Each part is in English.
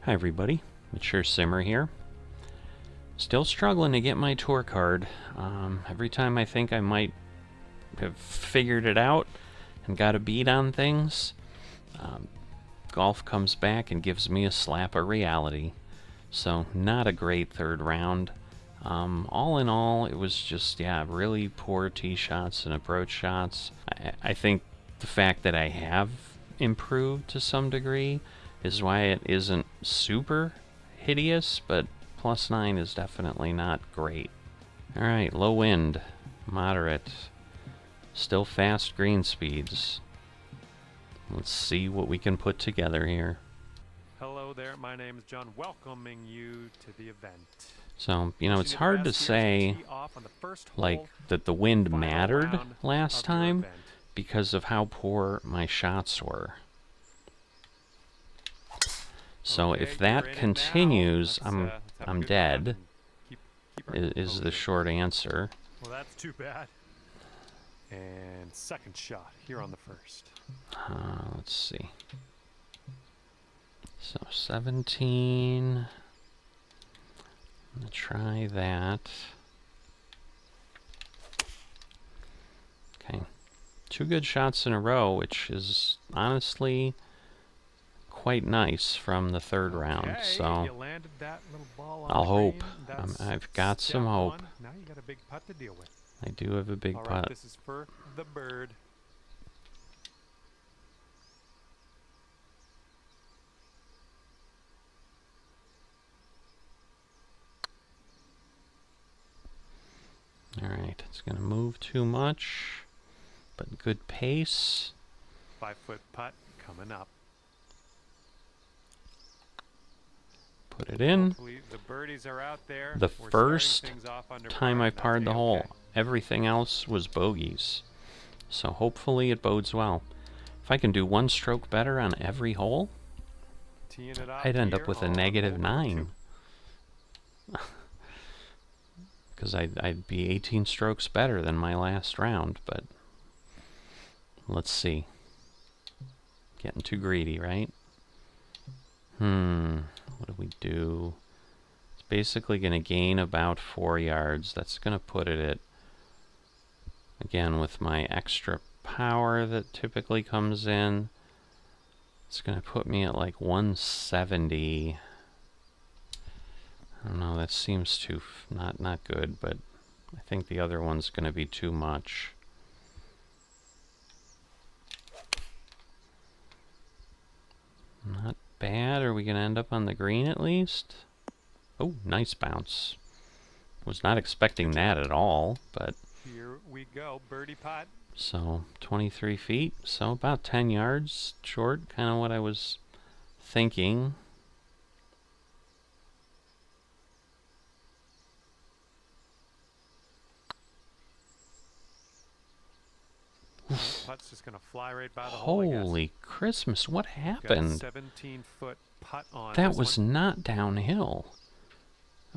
Hi everybody, Mature Simmer here. Still struggling to get my tour card. Every time I think I might have figured it out and got a beat on things, golf comes back and gives me a slap of reality. So not a great third round. All in all, it was just, really poor tee shots and approach shots. I think the fact that I have improved to some degree is why it isn't super hideous, but +9 is definitely not great. Alright, low wind, moderate, still fast green speeds. Let's see what we can put together here. Hello there, my name is John, welcoming you to the event. So, you know, it's hard to say, like, that the wind mattered last time because of how poor my shots were. So if that continues, I'm dead, is the short answer. Well, that's too bad. And second shot here on the first. Let's see. So 17. I'm gonna try that. Okay. 2 good shots in a row, which is honestly quite nice from the third round, so I'll hope. I've got some hope. Now you got a big putt to deal with. I do have a big putt. This is for the bird. Alright, it's going to move too much, but good pace. 5-foot putt coming up. Put it in. The birdies are out there. The first time I parred the hole, everything else was bogeys. So hopefully it bodes well. If I can do 1 stroke better on every hole, I'd end up with a -9. Because I'd be 18 strokes better than my last round, but let's see. Getting too greedy, right? What do we do? It's basically going to gain about 4 yards. That's going to put it at, again, with my extra power that typically comes in, it's going to put me at like 170. I don't know, that seems too, not good, but I think the other one's going to be too much. Not bad. Are we going to end up on the green at least? Oh, nice bounce. Was not expecting that at all, but here we go, birdie putt. So 23 feet, so about 10 yards short, kind of what I was thinking. Putt's just gonna fly right by the hole, Holy Christmas, what happened? 17-foot putt on. That was not downhill.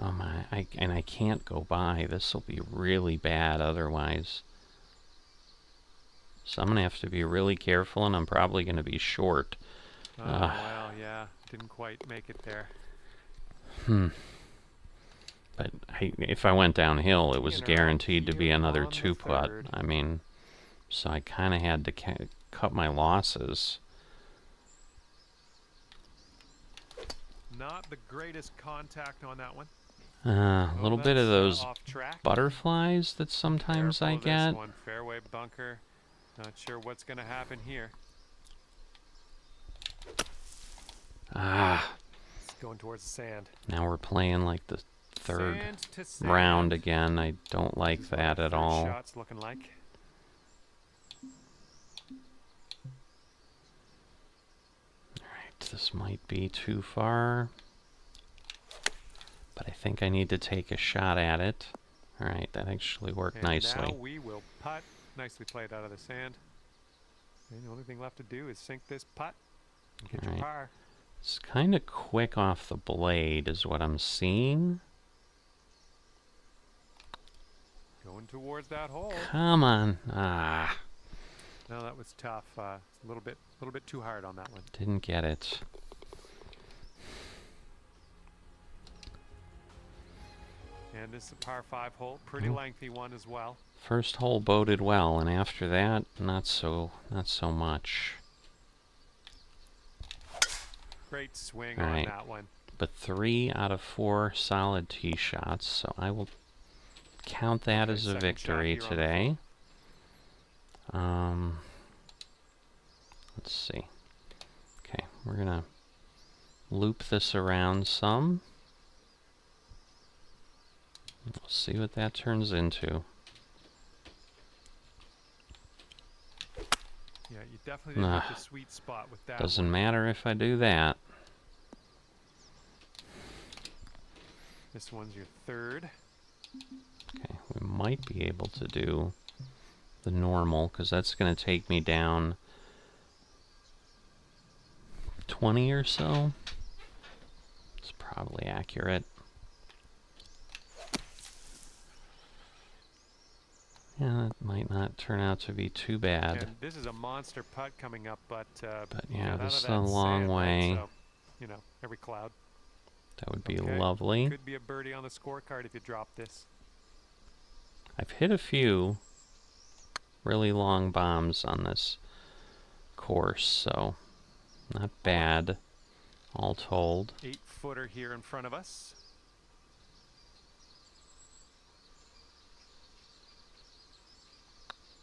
Oh my, and I can't go by. This will be really bad otherwise. So I'm going to have to be really careful, and I'm probably going to be short. Oh, well, yeah, didn't quite make it there. But if I went downhill, it was guaranteed to be another 2-putt. I mean, so I kind of had to cut my losses. Not the greatest contact on that one. A little bit of those butterflies that sometimes I get. One fairway bunker. Not sure what's going to happen here. It's going towards the sand. Now we're playing like the third round again. I don't like that at all. Shots looking like. Alright, this might be too far. But I think I need to take a shot at it. Alright, that actually worked nicely. Now we will putt. Nicely played out of the sand. And the only thing left to do is sink this putt and get your par. It's kind of quick off the blade is what I'm seeing. Going towards that hole. Come on. No, that was tough. A little bit too hard on that one. Didn't get it. And this is a par 5 hole. Pretty lengthy one as well. First hole boded well, and after that, not so much. Great swing All on right. that one. But 3 out of 4 solid tee shots, so I will count that as a victory today. Let's see. Okay, we're gonna loop this around some. We'll see what that turns into. Yeah, you definitely didn't hit the sweet spot with that. Doesn't matter if I do that. This one's your third. Okay, we might be able to do the normal, because that's going to take me down 20 or so. It's probably accurate. Yeah, that might not turn out to be too bad. And this is a monster putt coming up, but yeah, got this is out of a that long sand, way. Right? So, you know, every cloud. That would be Okay. lovely. Could be a birdie on the scorecard if you drop this. I've hit a few really long bombs on this course, so not bad, all told. 8-footer here in front of us.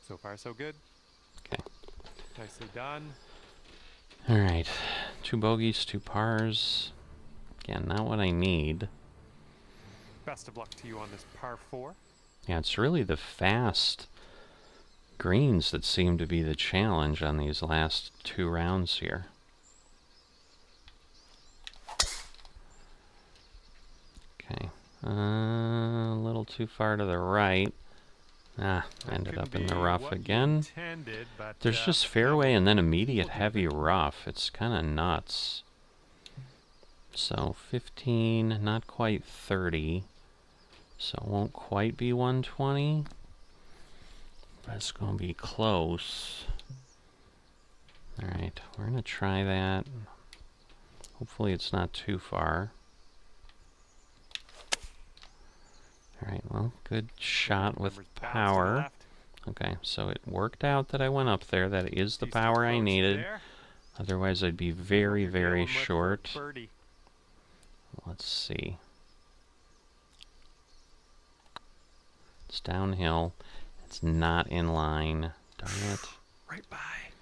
So far, so good. Okay. Nicely done. All right, 2 bogeys, 2 pars. Again, not what I need. Best of luck to you on this par 4. Yeah, it's really the fast greens that seem to be the challenge on these last 2 rounds here. Okay, a little too far to the right. Ended up in the rough again. There's just fairway and then immediate heavy rough. It's kind of nuts. So 15, not quite 30. So it won't quite be 120. But it's going to be close. Alright, we're going to try that. Hopefully it's not too far. Alright, well, good shot with power. Okay, so it worked out that I went up there. That is the power I needed. Otherwise I'd be very, very short. Let's see. It's downhill. It's not in line. Darn it. Right by.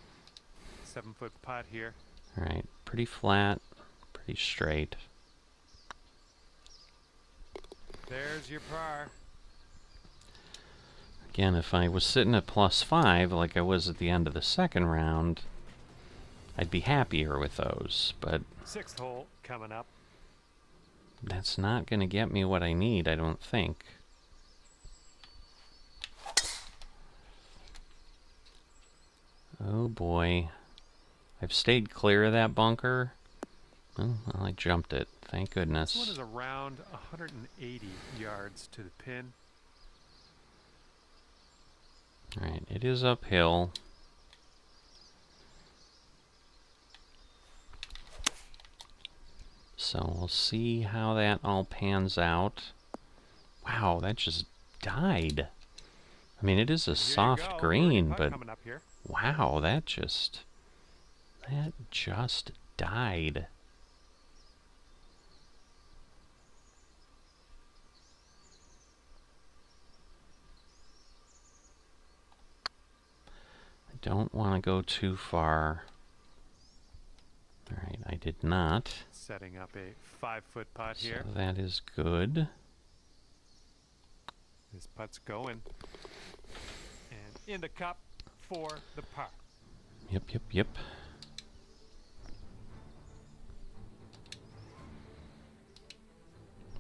7-foot putt here. Alright, pretty flat, pretty straight. There's your par. Again, if I was sitting at +5 like I was at the end of the second round, I'd be happier with those, but 6th hole coming up. that's not going to get me what I need, I don't think. Oh boy. I've stayed clear of that bunker. Oh, well, I jumped it. Thank goodness. This one is around 180 yards to the pin. Alright, it is uphill. So we'll see how that all pans out. Wow, that just died. I mean, it is a soft green, but wow, that just died. I don't want to go too far. Alright, I did not. Setting up a 5-foot putt here. So that is good. This putt's going. And in the cup for the par. Yep, yep, yep.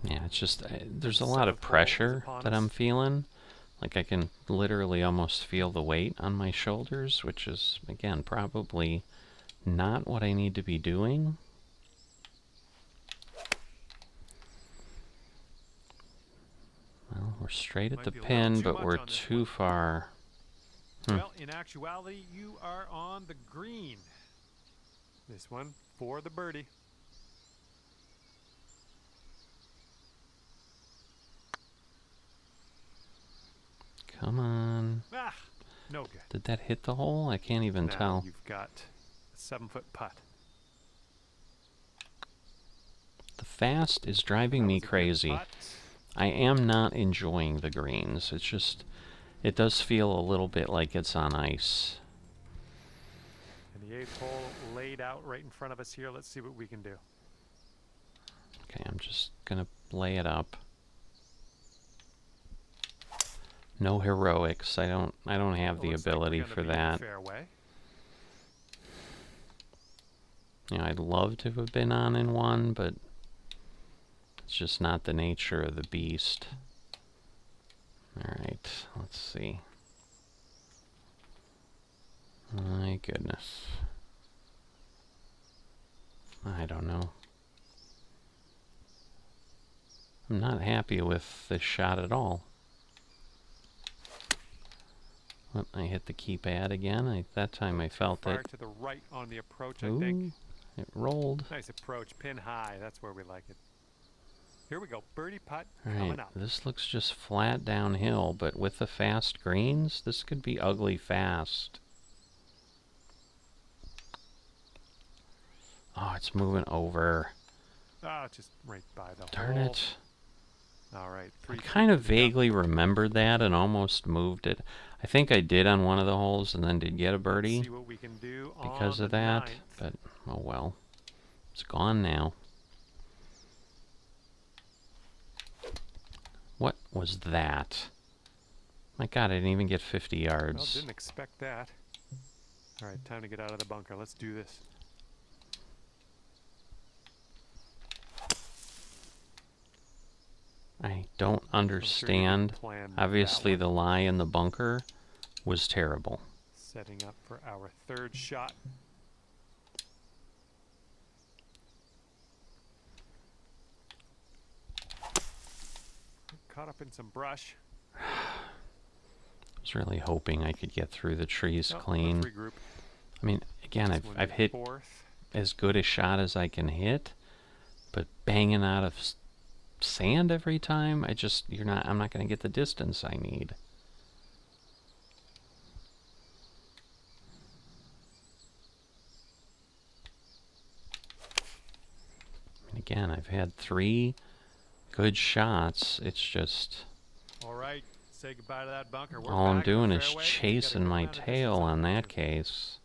Yeah, it's just, there's a lot of pressure that I'm feeling. Like I can literally almost feel the weight on my shoulders, which is, again, probably not what I need to be doing. Well, we're straight at the pin, but we're too far. Well, in actuality, you are on the green. This one for the birdie. Come on. Ah, no good. Did that hit the hole? I can't even Now tell. you've got a 7-foot putt. The fast is driving That me was a good crazy. putt. I am not enjoying the greens. It's just, it does feel a little bit like it's on ice. And the 8th hole laid out right in front of us here. Let's see what we can do. Okay, I'm just gonna lay it up. No heroics. I don't have the ability for that. Fairway. You know, I'd love to have been on in one, but it's just not the nature of the beast. Alright, let's see. My goodness. I don't know. I'm not happy with this shot at all. Oh, I hit the keypad again. That time I felt Far it. to the right on the approach, Ooh, I think. it rolled. Nice approach, pin high. That's where we like it. Here we go, birdie putt Alright, coming up. this looks just flat downhill, but with the fast greens, this could be ugly fast. Oh, it's moving over. Oh, just right by the Darn hole. it. All right, I 3 kind of vaguely remembered that and almost moved it. I think I did on one of the holes and then did get a birdie see what we can do because on of the that, 9th. but oh well. It's gone now. What was that? My God, I didn't even get 50 Well, yards. didn't expect that. All right, time to get out of the bunker. Let's do this. I don't I'm sure you understand. didn't plan Obviously, that the one. lie in the bunker was terrible. Setting up for our 3rd shot. Caught up in some brush. I was really hoping I could get through the trees Oh, clean. let's regroup. I mean, again, This one I've in hit 4th. as good a shot as I can hit, but banging out of sand every time, I'm not going to get the distance I need. And again, I've had 3 good shots. It's just All right, say goodbye to that bunker. We're all I'm back in the doing is fairway. We got a chasing good my amount of tail distance on the that bunker. case.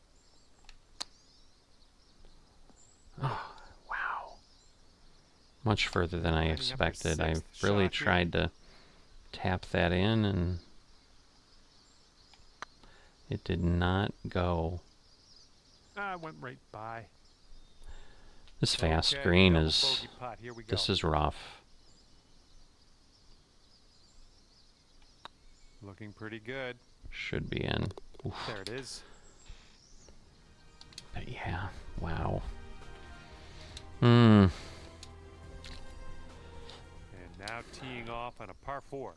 Oh, wow. Much further than I Lining up our expected. I 6th really shot here. tried to tap that in and it did not go. Ah, went right by. This fast Okay, green double is, bogey putt. Here we go. this is rough. Looking pretty good. Should be in. Oof. There it is. But yeah, wow. Hmm. And now teeing off on a par 4.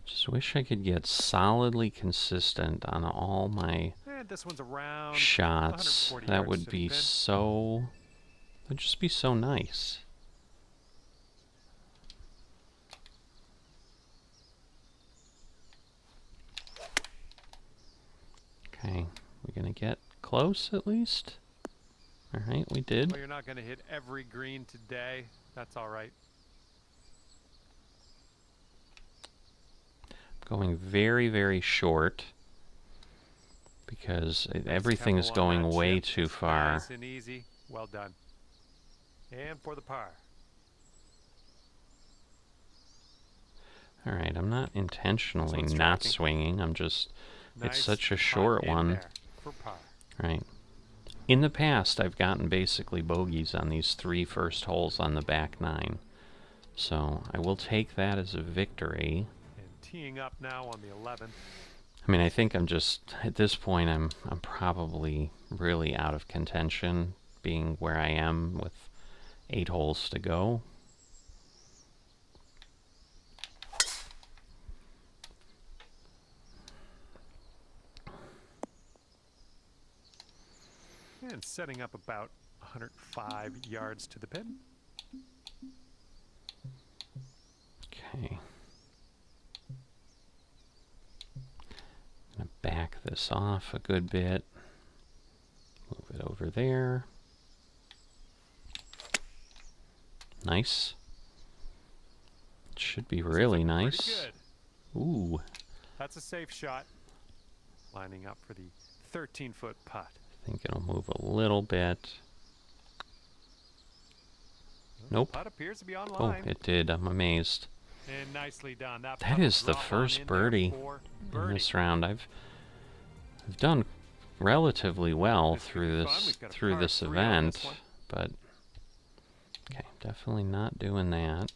Just wish I could get solidly consistent on all my And this one's around shots. 140 That yards would to the be pin. so... That'd just be so nice. Okay, we're gonna get close at least. Alright, we did. Well, you're not going to hit every green today. That's all right. Going very, very short because everything's Tempo on going that way chip. too It's far. Nice and easy. Well done. And for the par. Alright, I'm not intentionally This one's not striking. swinging. I'm just... Nice it's such a putt short in one. there for par. Right. In the past, I've gotten basically bogeys on these 3 first holes on the back 9. So I will take that as a victory. And teeing up now on the 11th. I mean, I think I'm just, at this point, I'm probably really out of contention, being where I am with 8 holes to go. And setting up about 105 yards to the pin. Okay. Gonna back this off a good bit. Move it over there. Nice. Should be really nice. Ooh. That's a safe shot. Lining up for the 13-foot putt. I think it'll move a little bit. Nope. Putt appears to be on Oh, line. it did. I'm amazed. And nicely done. That is the first birdie in this round. I've done relatively well through this event, but okay, definitely not doing that.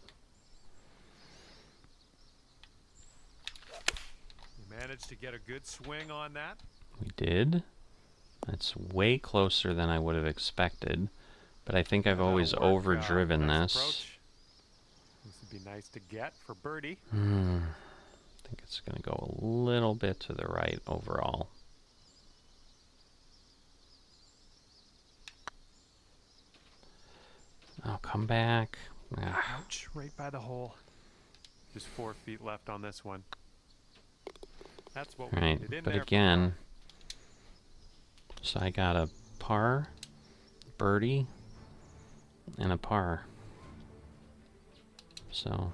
You managed to get a good swing on that. We did. That's way closer than I would have expected, but I think I've always overdriven this. This would be nice to get for birdie. I think it's going to go a little bit to the right overall. Oh, come back. Ah. Ouch, right by the hole. Just 4 feet left on this one. That's what we needed in there. But again, so I got a par, birdie, and a par. So,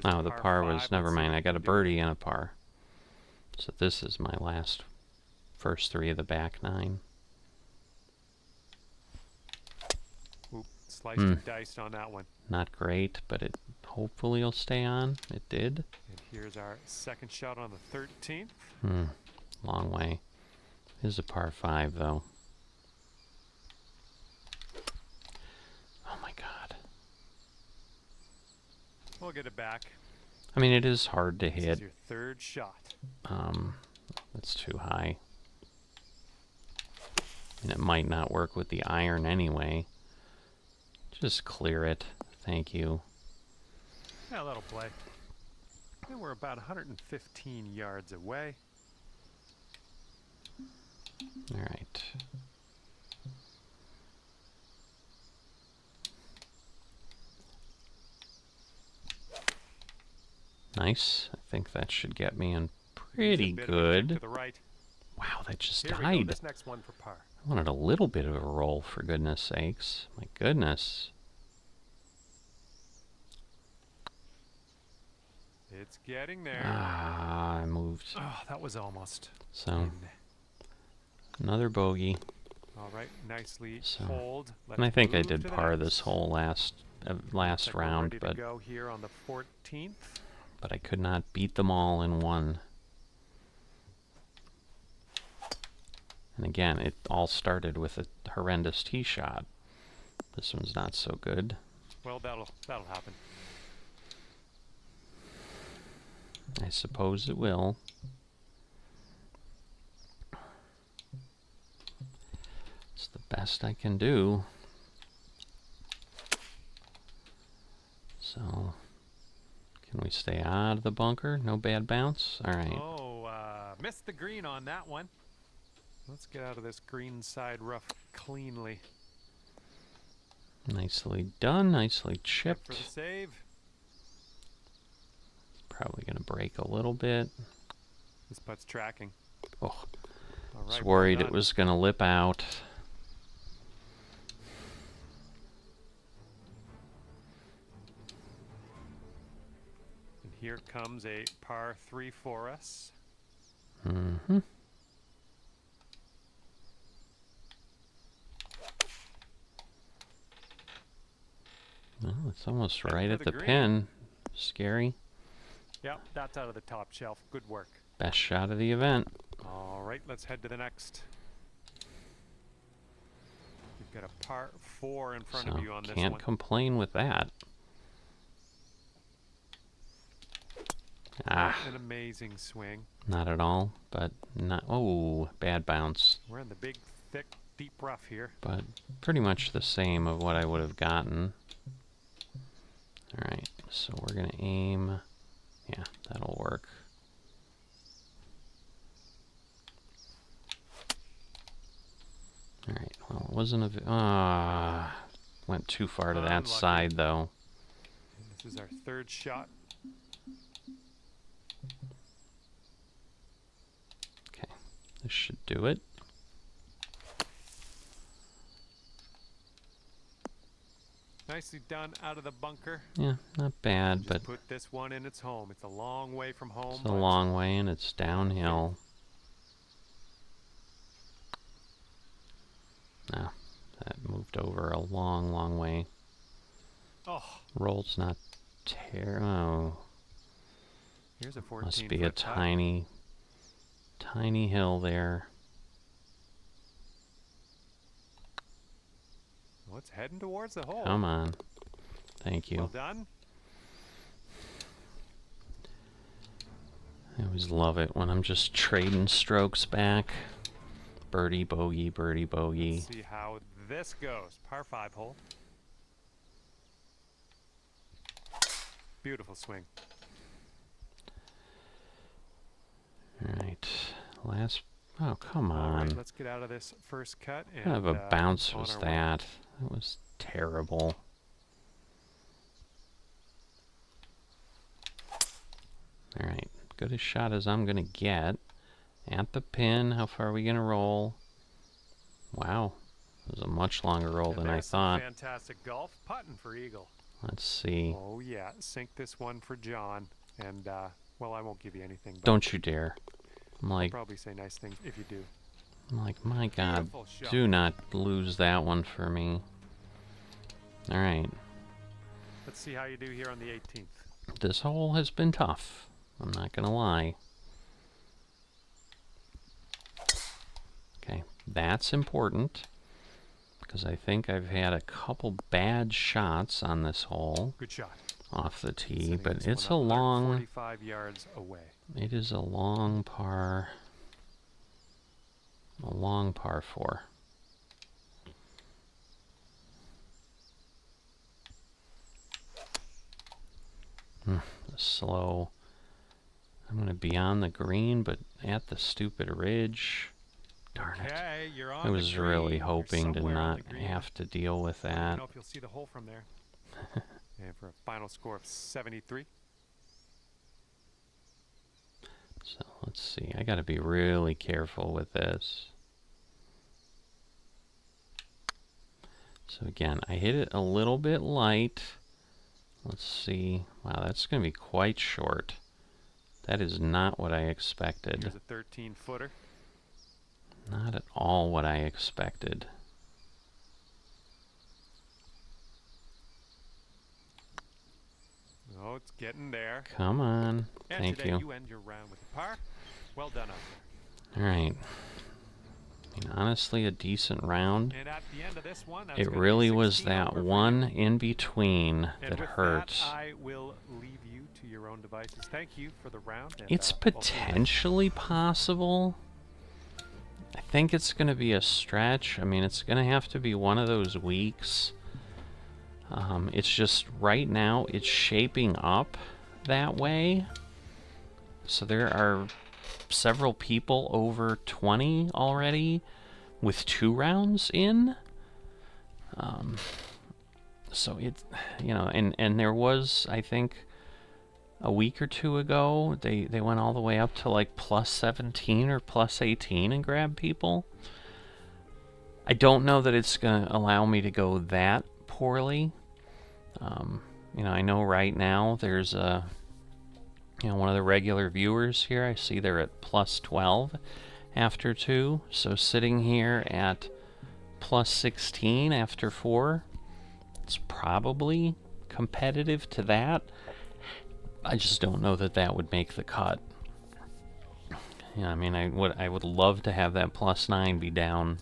oh, the par was, never mind, I got a birdie and a par. So this is my first 3 of the back 9. Oop, sliced and diced on that one. Not great, but it hopefully will stay on. It did. And here's our second shot on the 13th. Long way. This is a par 5 though. Oh my god. We'll get it back. I mean, it is hard to This hit. is your third shot. That's too high. And it might not work with the iron anyway. Just clear it. Thank you. Yeah, that'll play. And we're about 115 yards away. All right. Nice. I think that should get me in pretty good. To the right. Wow, that just Here we died. go, this next one for par. I wanted a little bit of a roll, for goodness sakes. My goodness. It's getting there. Ah, I moved. Oh, that was almost. So, another bogey. All right, nicely So, hold. and I think I did par this whole last round, but go here on the 14th. But I could not beat them all in one. And again, it all started with a horrendous tee shot. This one's not so good. Well, that'll happen. I suppose it will. It's the best I can do. So, can we stay out of the bunker? No bad bounce? All right. Oh, missed the green on that one. Let's get out of this green side rough cleanly. Nicely done. Nicely chipped. For the save. Probably going to break a little bit. This putt's tracking. Oh, All right, was worried it was going to lip out. And here comes a par 3 for us. Mm-hmm. Well, it's almost right at the pin. Scary. Yep, that's out of the top shelf. Good work. Best shot of the event. All right, let's head to the next. You've got a par 4 in front of you on this one. Can't complain with that. An amazing swing. Not at all, but not. Oh, bad bounce. We're in the big, thick, deep rough here. But pretty much the same of what I would have gotten. All right, so we're gonna aim. Yeah, that'll work. All right, well, wasn't went too far to that Unlucky. side though. And this is our third shot. Okay, this should do it. Nicely done out of the bunker. Yeah, not bad, Just but put this one in its home. It's a long way from home. it's a long way and it's downhill. No, that moved over a long, long way. Oh, Roll's not oh, here's a 14 must be foot a putt. tiny, tiny hill there. Well, it's heading towards the hole. Come on. Thank you. Well done. I always love it when I'm just trading strokes back. Birdie, bogey, birdie, bogey. Let's see how this goes. Par 5 hole. Beautiful swing. Alright. Last... Oh, come All on. right, let's get out of this first cut. What kind of a bounce on was our way. that? That was terrible. Alright. Good a shot as I'm going to get. At the pin. How far are we going to roll? Wow. It was a much longer roll And than I there's some thought. fantastic golf. Putting for eagle. Let's see. Oh, yeah. Sink this one for John. And, well, I won't give you anything. But Don't you dare. I'm I'll like, probably say nice things if you do. my God, Beautiful shot. do not lose that one for me. Alright. Let's see how you do here on the 18th. This hole has been tough. I'm not gonna lie. Okay, that's important. Because I think I've had a couple bad shots on this hole Good shot. off the tee, Setting but this it's one a up long... 45 yards away. It is a long par... A long par 4. Slow. I'm going to be on the green, but at the stupid ridge. Darn it. Okay, you're on I the was green. really You're hoping to somewhere on not the green. have to deal with I don't that. know if you'll see the hole from there. And for a final score of 73. So let's see. I got to be really careful with this. So again, I hit it a little bit light. Let's see. Wow, that's going to be quite short. That is not what I expected. Here's a 13-footer. Not at all what I expected. Oh, it's getting there. Come on. And Thank today you. you end your round with a par. Well done out there. Alright. I mean, honestly, a decent round. And at the end of this one, that's It gonna be really was 16 that over for one you. in between And that with hurts. That, I will leave you to your own devices. Thank you for the round. And, It's we'll see you next potentially possible. I think it's going to be a stretch. I mean, it's going to have to be one of those weeks. It's just right now it's shaping up that way. So there are several people over 20 already with 2 rounds in. So it's, you know, and there was, I think, a week or 2 ago, they went all the way up to like plus 17 or plus 18 and grab people. I don't know that it's going to allow me to go that poorly. You know, I know right now there's a, you know, one of the regular viewers here, I see they're at plus 12 after 2. So sitting here at plus 16 after 4, it's probably competitive to that. I just don't know that that would make the cut. Yeah, I mean, I would love to have that plus 9 be down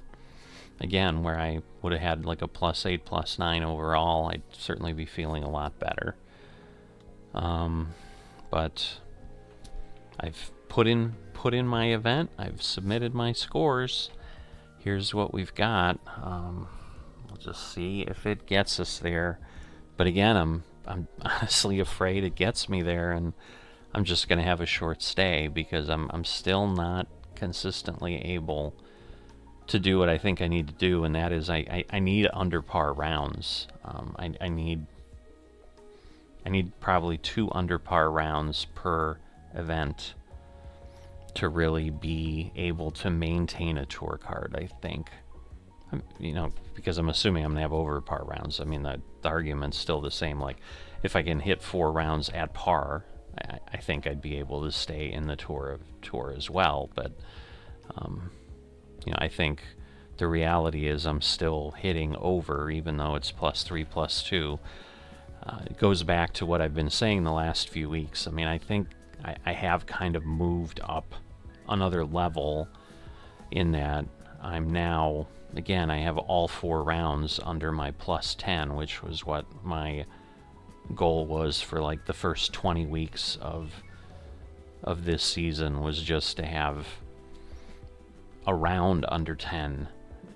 again, where I would have had like a plus 8, plus 9 overall. I'd certainly be feeling a lot better. But I've put in my event. I've submitted my scores. Here's what we've got. We'll just see if it gets us there. But again, I'm honestly afraid it gets me there, and I'm just going to have a short stay because I'm still not consistently able to do what I think I need to do, and that is I need under par rounds. I need probably 2 under par rounds per event to really be able to maintain a tour card, I think. You know, because I'm assuming I'm going to have over par rounds. I mean, the argument's still the same. Like, if I can hit 4 rounds at par, I think I'd be able to stay in the tour as well. But, you know, I think the reality is I'm still hitting over, even though it's +3, +2. It goes back to what I've been saying the last few weeks. I mean, I think I have kind of moved up another level in that I'm now, again, I have all 4 rounds under my +10, which was what my goal was for like the first 20 weeks of this season, was just to have a round under 10,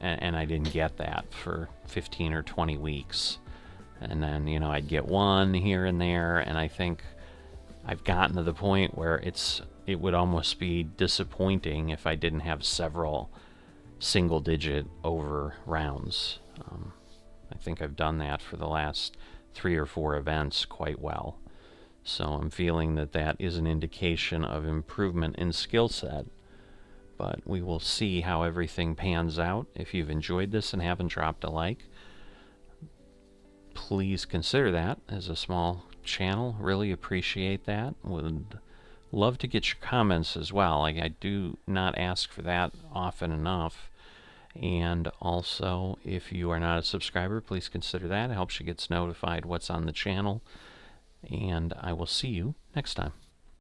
and I didn't get that for 15 or 20 weeks. And then, you know, I'd get one here and there, and I think I've gotten to the point where it would almost be disappointing if I didn't have several single-digit over rounds. I think I've done that for the last 3 or 4 events quite well. So I'm feeling that that is an indication of improvement in skill set. But we will see how everything pans out. If you've enjoyed this and haven't dropped a like, please consider that as a small channel. Really appreciate that. Would love to get your comments as well. Like, I do not ask for that often enough. And also, if you are not a subscriber, please consider that. It helps you get notified what's on the channel. And I will see you next time.